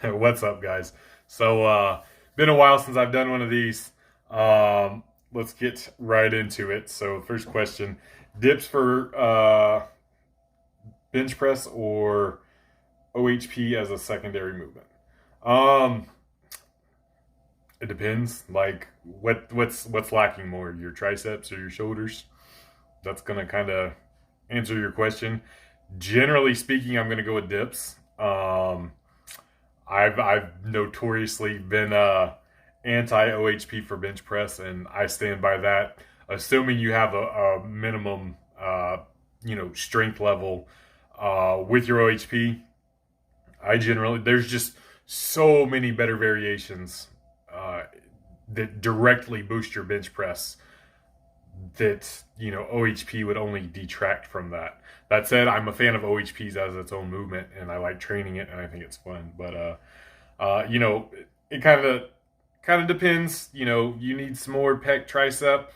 What's up, guys? Been a while since I've done one of these. Let's get right into it. So, first question: dips for bench press or OHP as a secondary movement? Um, it depends. Like, what's lacking more, your triceps or your shoulders? That's gonna kind of answer your question. Generally speaking, I'm gonna go with dips. I've notoriously been anti OHP for bench press, and I stand by that. Assuming you have a minimum, strength level with your OHP, I generally there's just so many better variations uh, that directly boost your bench press that OHP would only detract from that. That said, I'm a fan of OHPs as its own movement, and I like training it, and I think it's fun. But it kind of depends. You need some more pec tricep.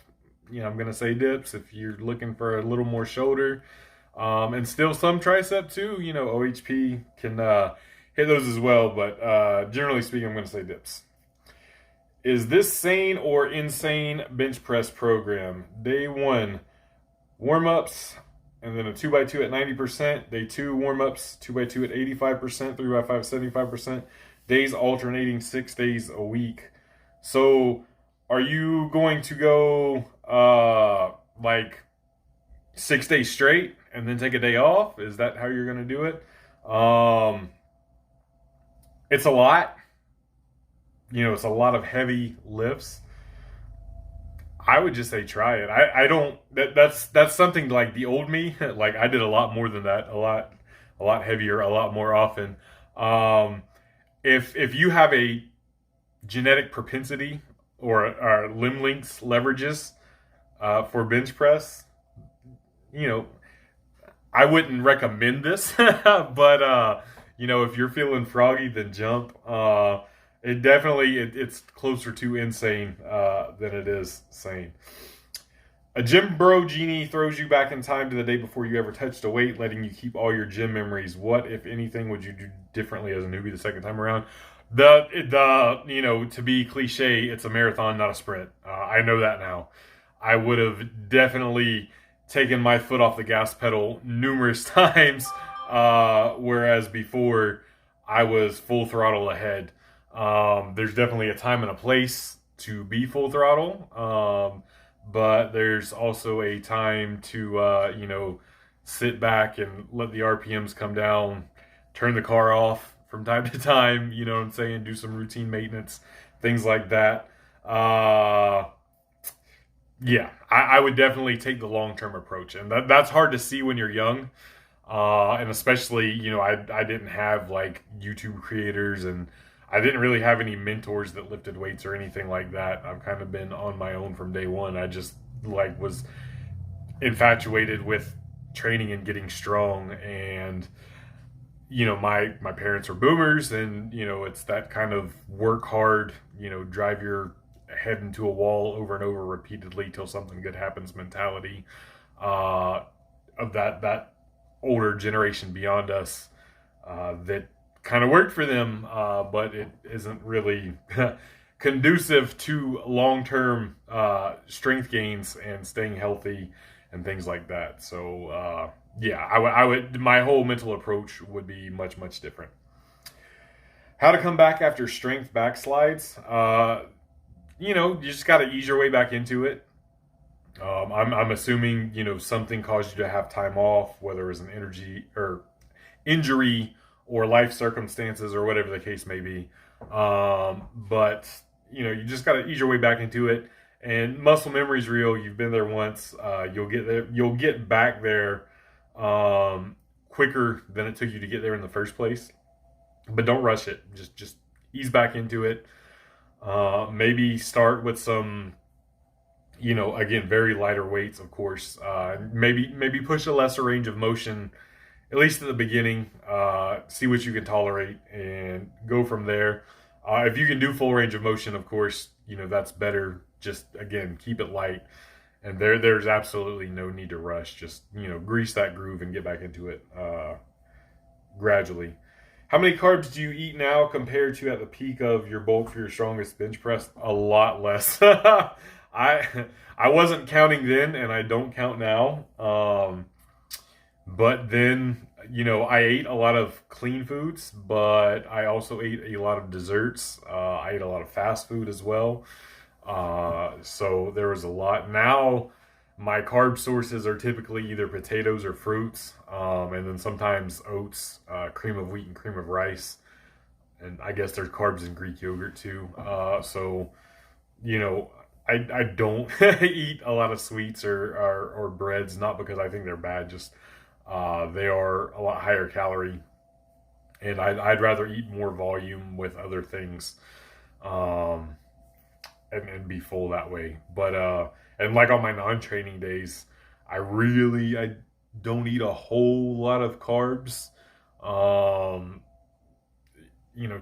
I'm gonna say dips if you're looking for a little more shoulder, and still some tricep too. OHP can hit those as well, but generally speaking, I'm gonna say dips. Is this sane or insane bench press program? Day one, warm ups, and then a 2x2 at 90%. Day two, warm ups, 2x2 at 85%, 3x5 75%. Days alternating 6 days a week. So, are you going to go like 6 days straight and then take a day off? Is that how you're going to do it? Um, it's a lot. It's a lot of heavy lifts. I would just say try it. I don't that's something like the old me. Like I did a lot more than that, a lot heavier, a lot more often. Um, if you have a genetic propensity or limb lengths leverages for bench press, you know I wouldn't recommend this, but if you're feeling froggy, then jump. It's closer to insane than it is sane. A gym bro genie throws you back in time to the day before you ever touched a weight, letting you keep all your gym memories. What, if anything, would you do differently as a newbie the second time around? To be cliche, it's a marathon, not a sprint. I know that now. I would have definitely taken my foot off the gas pedal numerous times, whereas before I was full throttle ahead. There's definitely a time and a place to be full throttle, but there's also a time to sit back and let the RPMs come down, turn the car off from time to time. You know what I'm saying? Do some routine maintenance, things like that. Uh, yeah, I would definitely take the long term approach, and that's hard to see when you're young. And especially, I didn't have like YouTube creators, and I didn't really have any mentors that lifted weights or anything like that. I've kind of been on my own from day one. I just like was infatuated with training and getting strong, and my parents are boomers, and it's that kind of work hard, drive your head into a wall over and over repeatedly till something good happens mentality uh, of that older generation beyond us that kind of worked for them, but it isn't really conducive to long term strength gains and staying healthy and things like that. So, yeah, I would, my whole mental approach would be much, much different. How to come back after strength backslides? You just got to ease your way back into it. I'm assuming something caused you to have time off, whether it was an energy or injury or life circumstances or whatever the case may be. But you just got to ease your way back into it. And muscle memory is real. You've been there once. You'll get there. You'll get back there quicker than it took you to get there in the first place. But don't rush it. Just ease back into it. Maybe start with some again, very lighter weights, of course. Maybe push a lesser range of motion, at least at the beginning. See what you can tolerate and go from there. If you can do full range of motion, of course, that's better. Just again, keep it light. And there's absolutely no need to rush. Just grease that groove and get back into it gradually. How many carbs do you eat now compared to at the peak of your bulk for your strongest bench press? A lot less. I I wasn't counting then, and I don't count now. But then, I ate a lot of clean foods, but I also ate a lot of desserts. I ate a lot of fast food as well. So there was a lot. Now, my carb sources are typically either potatoes or fruits, and then sometimes oats, cream of wheat, and cream of rice. And I guess there's carbs in Greek yogurt too. So, you know, I don't eat a lot of sweets or breads, not because I think they're bad, just they are a lot higher calorie, and I'd rather eat more volume with other things, and be full that way. But and like on my non-training days, I don't eat a whole lot of carbs. Um,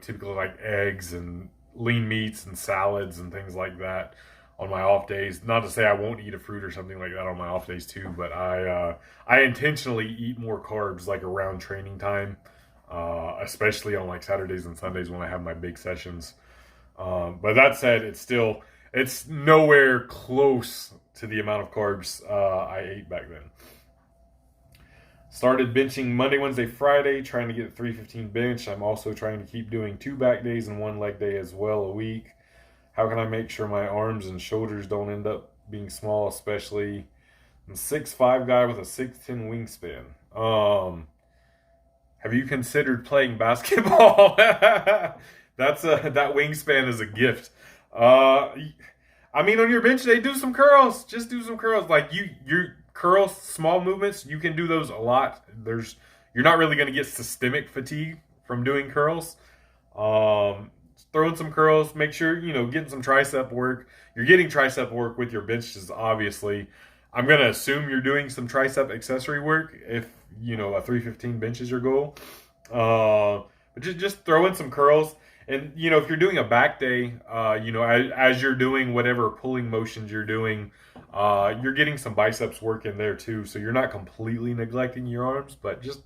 Typically like eggs and lean meats and salads and things like that on my off days. Not to say I won't eat a fruit or something like that on my off days too, but I intentionally eat more carbs like around training time, especially on like Saturdays and Sundays when I have my big sessions. But that said, it's nowhere close to the amount of carbs I ate back then. Started benching Monday, Wednesday, Friday, trying to get a 315 bench. I'm also trying to keep doing 2 back days and 1 leg day as well a week. How can I make sure my arms and shoulders don't end up being small, especially I'm a 6'5" guy with a 6'10" wingspan? Have you considered playing basketball? That wingspan is a gift. I mean, on your bench day, do some curls. Just do some curls. Like your curls, small movements, you can do those a lot. You're not really going to get systemic fatigue from doing curls. Throw in some curls. Make sure getting some tricep work. You're getting tricep work with your benches, obviously. I'm going to assume you're doing some tricep accessory work if a 315 bench is your goal. But just throw in some curls. And, if you're doing a back day, as you're doing whatever pulling motions you're doing, you're getting some biceps work in there too. So you're not completely neglecting your arms, but just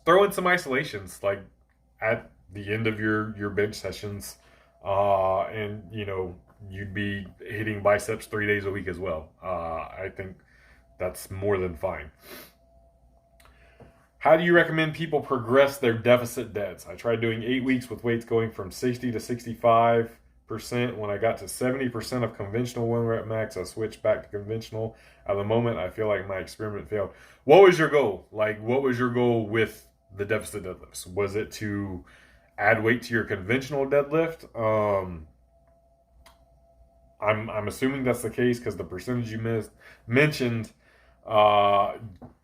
throw in some isolations, like at the end of your bench sessions. And, you'd be hitting biceps 3 days a week as well. I think that's more than fine. How do you recommend people progress their deficit deads? I tried doing 8 weeks with weights going from 60 to 65%. When I got to 70% of conventional 1 rep max, I switched back to conventional. At the moment, I feel like my experiment failed. What was your goal? What was your goal with the deficit deadlifts? Was it to add weight to your conventional deadlift? I'm assuming that's the case because the percentage you mentioned,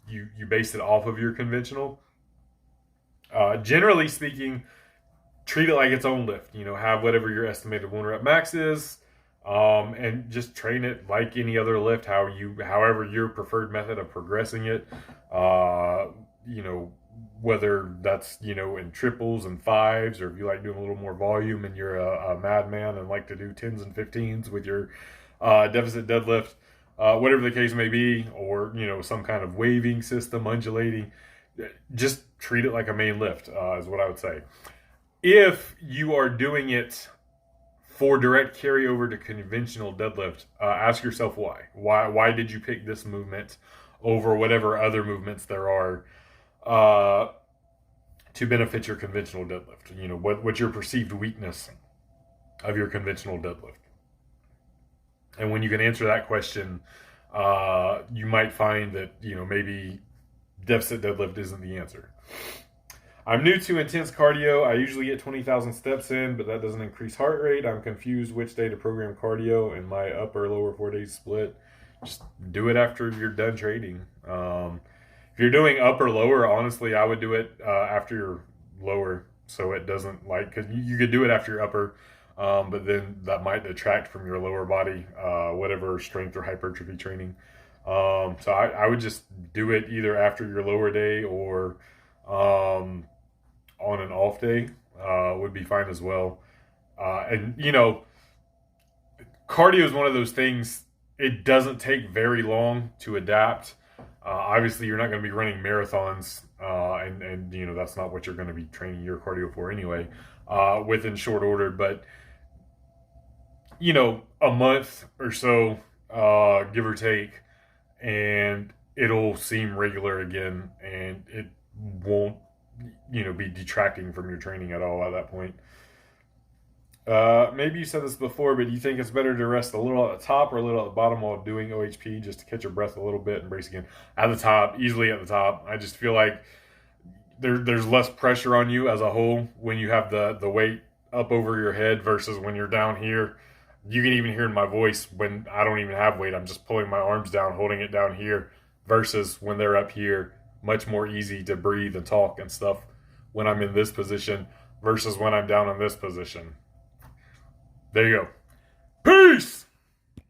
you based it off of your conventional. Generally speaking, treat it like its own lift. Have whatever your estimated 1 rep max is, and just train it like any other lift. However your preferred method of progressing it. Whether that's in triples and fives, or if you like doing a little more volume and you're a madman and like to do 10s and 15s with your deficit deadlift. Whatever the case may be, or some kind of waving system, undulating, just treat it like a main lift, is what I would say. If you are doing it for direct carryover to conventional deadlift, ask yourself why. Why did you pick this movement over whatever other movements there are to benefit your conventional deadlift? What's your perceived weakness of your conventional deadlift? And when you can answer that question, you might find that, maybe deficit deadlift isn't the answer. I'm new to intense cardio. I usually get 20,000 steps in, but that doesn't increase heart rate. I'm confused which day to program cardio and my upper lower 4 days split. Just do it after you're done training. If you're doing upper lower, honestly, I would do it after your lower, so it doesn't because you could do it after your upper. But then that might detract from your lower body, whatever strength or hypertrophy training. So I would just do it either after your lower day or on an off day would be fine as well. And cardio is one of those things, it doesn't take very long to adapt. Obviously, you're not going to be running marathons, and you know that's not what you're going to be training your cardio for anyway, within short order. But you know, a month or so, give or take, and it'll seem regular again, and it won't, you know, be detracting from your training at all at that point. Maybe you said this before, but do you think it's better to rest a little at the top or a little at the bottom while doing OHP just to catch your breath a little bit and brace again? At the top, easily at the top. I just feel like there's less pressure on you as a whole when you have the weight up over your head versus when you're down here. You can even hear in my voice when I don't even have weight. I'm just pulling my arms down, holding it down here, versus when they're up here. Much more easy to breathe and talk and stuff when I'm in this position versus when I'm down in this position. There you go. Peace!